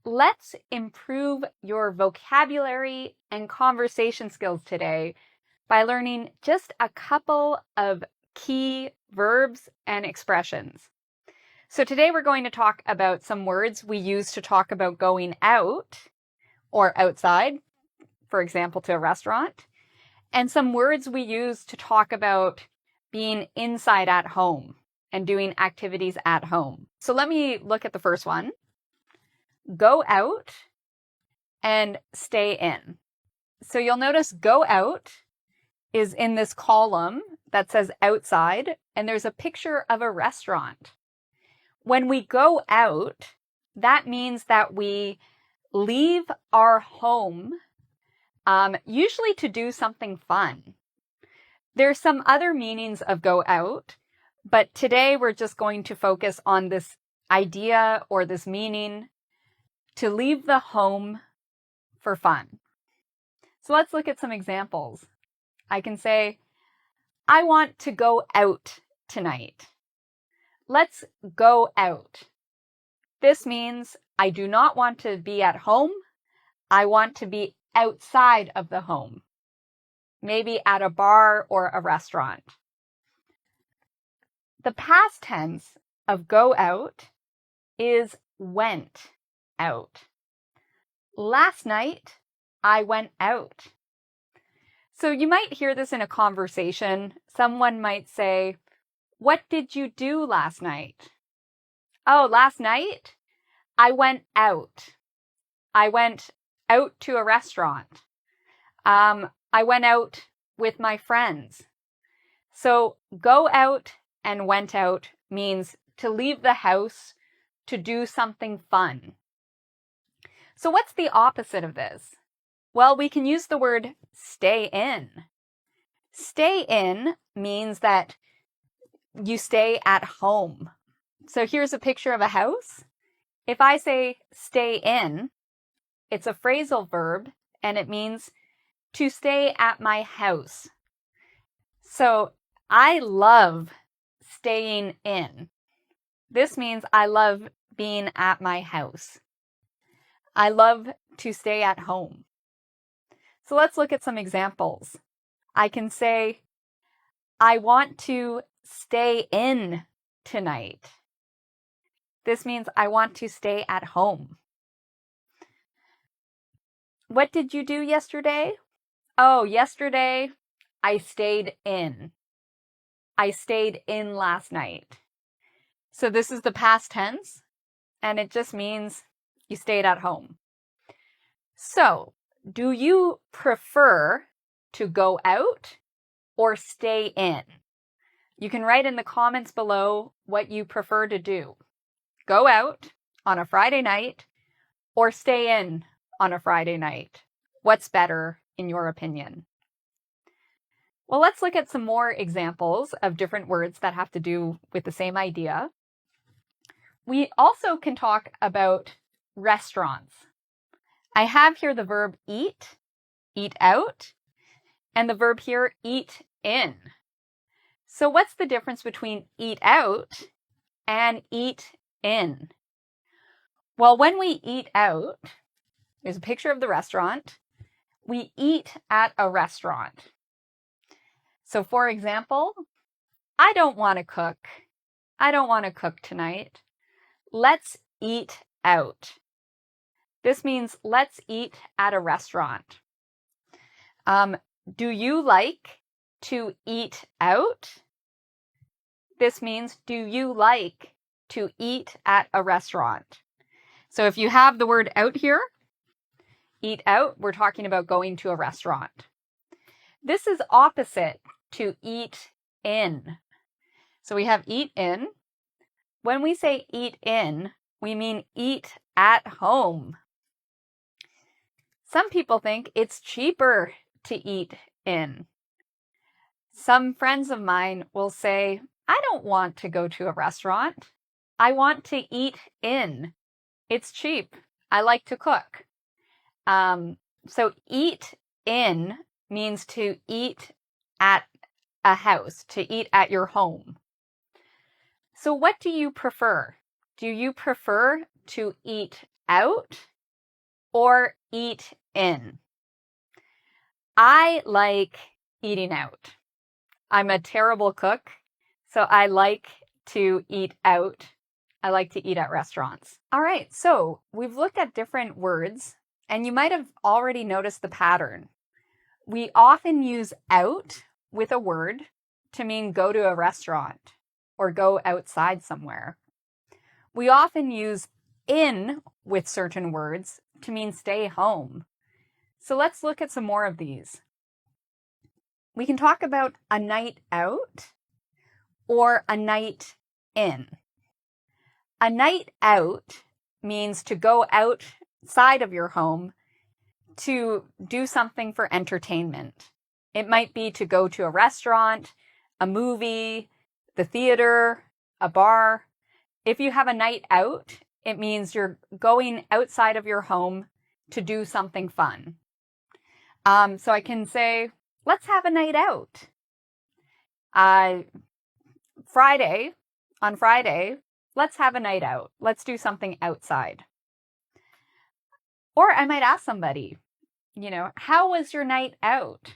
Let's improve your vocabulary and conversation skills today by learning just a couple of key verbs and expressions. So today we're going to talk about some words we use to talk about going out or outside, for example, to a restaurant, and some words we use to talk about being inside at home and doing activities at home. So let me look at the first one. Go out and stay in. So you'll notice go out is in this column that says outside, and there's a picture of a restaurant. When we go out, that means that we leave our home, usually to do something fun. There's some other meanings of go out, but today we're just going to focus on this idea or this meaning to leave the home for fun. So let's look at some examples. I can say, I want to go out tonight. Let's go out. This means I do not want to be at home. I want to be outside of the home, maybe at a bar or a restaurant. The past tense of go out is went out. Last night, I went out. So you might hear this in a conversation. Someone might say, what did you do last night? Oh, last night, I went out. I went out to a restaurant. I went out with my friends. So go out and went out means to leave the house to do something fun. So what's the opposite of this? Well, we can use the word stay in. Stay in means that you stay at home. So here's a picture of a house. If I say stay in, it's a phrasal verb and it means to stay at my house. So I love staying in. This means I love being at my house. I love to stay at home. So let's look at some examples. I can say, I want to stay in tonight. This means I want to stay at home. What did you do yesterday? Oh, yesterday I stayed in. I stayed in last night. So this is the past tense, and it just means you stayed at home. So, do you prefer to go out or stay in? You can write in the comments below what you prefer to do. Go out on a Friday night or stay in on a Friday night. What's better in your opinion? Well, let's look at some more examples of different words that have to do with the same idea. We also can talk about restaurants. I have here the verb eat out, and the verb here, eat in. So what's the difference between eat out and eat in? Well, when we eat out, there's a picture of the restaurant. We eat at a restaurant. So for example, I don't want to cook. I don't want to cook tonight. Let's eat out. This means let's eat at a restaurant. Do you like to eat out? This means do you like to eat at a restaurant? So if you have the word out here, eat out, we're talking about going to a restaurant. This is opposite to eat in. So we have eat in. When we say eat in, we mean eat at home. Some people think it's cheaper to eat in. Some friends of mine will say, I don't want to go to a restaurant. I want to eat in. It's cheap. I like to cook. So eat in means to eat at a house, to eat at your home. So what do you prefer? Do you prefer to eat out or eat in. I like eating out. I'm a terrible cook, so I like to eat out. I like to eat at restaurants. All right, so we've looked at different words, and you might have already noticed the pattern. We often use out with a word to mean go to a restaurant or go outside somewhere. We often use in with certain words to mean stay home. So let's look at some more of these. We can talk about a night out or a night in. A night out means to go outside of your home to do something for entertainment. It might be to go to a restaurant, a movie, the theater, a bar. If you have a night out, it means you're going outside of your home to do something fun. So I can say, let's have a night out. On Friday, let's have a night out. Let's do something outside. Or I might ask somebody, how was your night out?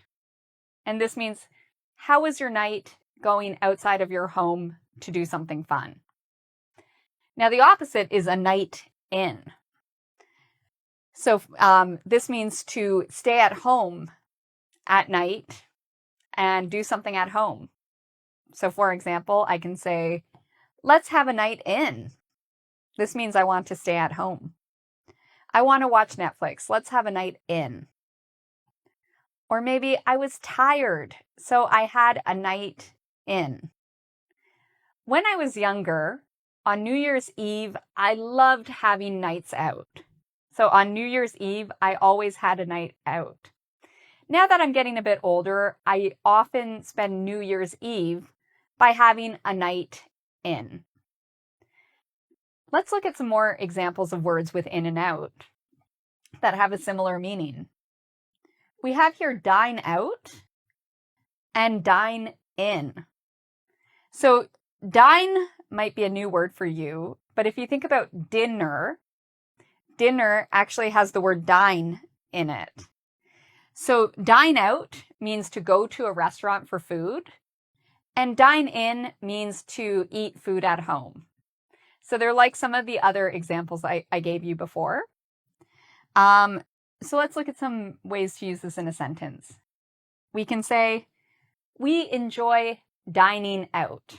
And this means, how was your night going outside of your home to do something fun? Now, the opposite is a night in. So this means to stay at home at night and do something at home. So for example, I can say, let's have a night in. This means I want to stay at home. I want to watch Netflix. Let's have a night in. Or maybe I was tired, so I had a night in. When I was younger, on New Year's Eve, I loved having nights out. So on New Year's Eve, I always had a night out. Now that I'm getting a bit older, I often spend New Year's Eve by having a night in. Let's look at some more examples of words with in and out that have a similar meaning. We have here dine out and dine in. So dine might be a new word for you, but if you think about dinner actually has the word dine in it. So dine out means to go to a restaurant for food, and dine in means to eat food at home. So they're like some of the other examples I gave you before. So let's look at some ways to use this in a sentence. We can say, we enjoy dining out.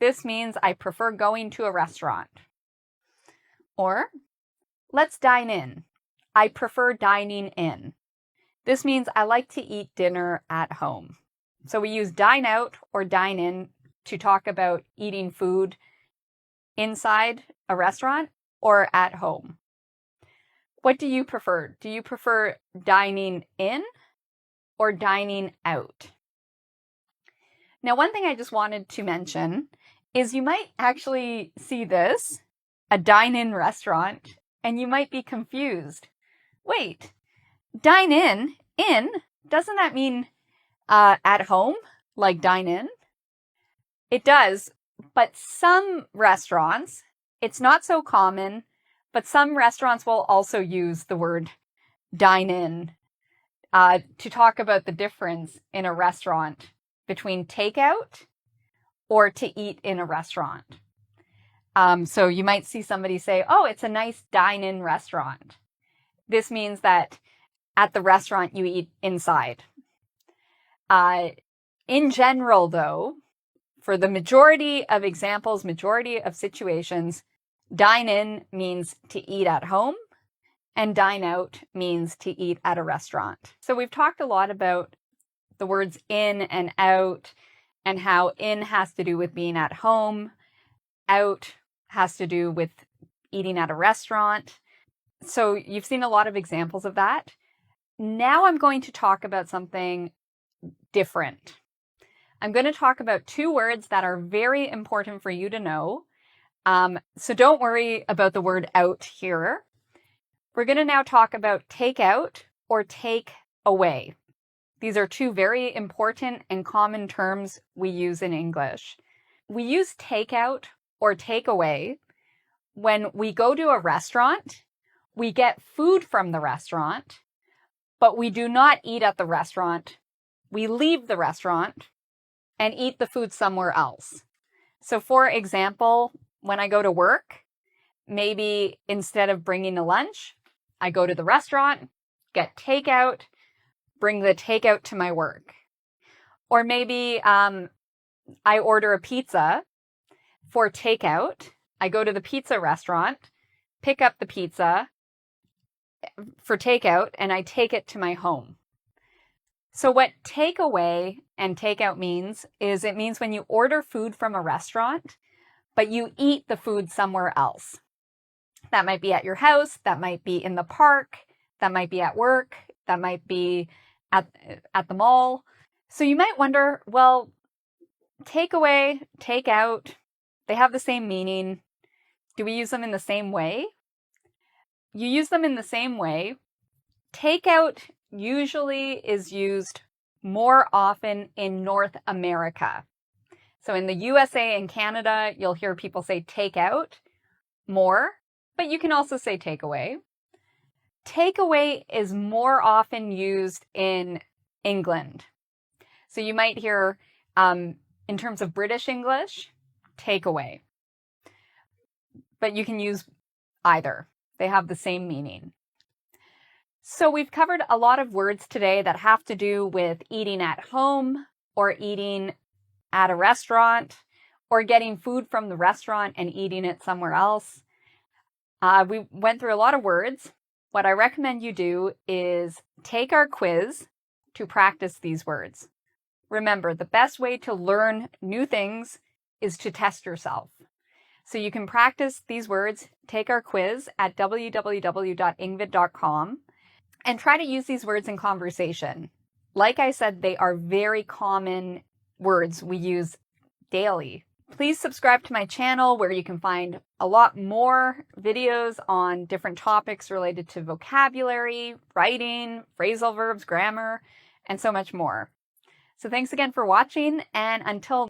This means I prefer going to a restaurant. Or, let's dine in. I prefer dining in. This means I like to eat dinner at home. So we use dine out or dine in to talk about eating food inside a restaurant or at home. What do you prefer? Do you prefer dining in or dining out? Now, one thing I just wanted to mention is you might actually see this, a dine-in restaurant, and you might be confused. Wait, dine in, doesn't that mean at home, like dine in? It does, but some restaurants, it's not so common, but some restaurants will also use the word dine in to talk about the difference in a restaurant between takeout or to eat in a restaurant. So you might see somebody say, oh, it's a nice dine-in restaurant. This means that at the restaurant you eat inside. In general, though, for the majority of examples, majority of situations, dine in means to eat at home, and dine out means to eat at a restaurant. So we've talked a lot about the words in and out, and how in has to do with being at home, out has to do with eating at a restaurant. So you've seen a lot of examples of that. Now I'm going to talk about something different. I'm going to talk about two words that are very important for you to know. So don't worry about the word out here. We're going to now talk about take out or take away. These are two very important and common terms we use in English. We use take out or take away when we go to a restaurant, We get food from the restaurant, but we do not eat at the restaurant. We leave the restaurant and eat the food somewhere else. So for example, when I go to work, maybe instead of bringing a lunch, I go to the restaurant, get takeout, bring the takeout to my work. Or maybe I order a pizza for takeout. I go to the pizza restaurant, pick up the pizza for takeout, and I take it to my home. So what takeaway and takeout means is it means when you order food from a restaurant, but you eat the food somewhere else. That might be at your house, that might be in the park, that might be at work, that might be at the mall. So you might wonder, well, takeaway, takeout, they have the same meaning. Do we use them in the same way? You use them in the same way. Takeout usually is used more often in North America. So in the USA and Canada, you'll hear people say takeout more, but you can also say takeaway. Takeaway is more often used in England. So you might hear, in terms of British English, takeaway. But you can use either. They have the same meaning. So we've covered a lot of words today that have to do with eating at home or eating at a restaurant or getting food from the restaurant and eating it somewhere else. We went through a lot of words. What I recommend you do is take our quiz to practice these words. Remember, the best way to learn new things is to test yourself. So you can practice these words, take our quiz at www.ingvid.com, and try to use these words in conversation. Like I said, they are very common words we use daily. Please subscribe to my channel where you can find a lot more videos on different topics related to vocabulary, writing, phrasal verbs, grammar, and so much more. So thanks again for watching, and until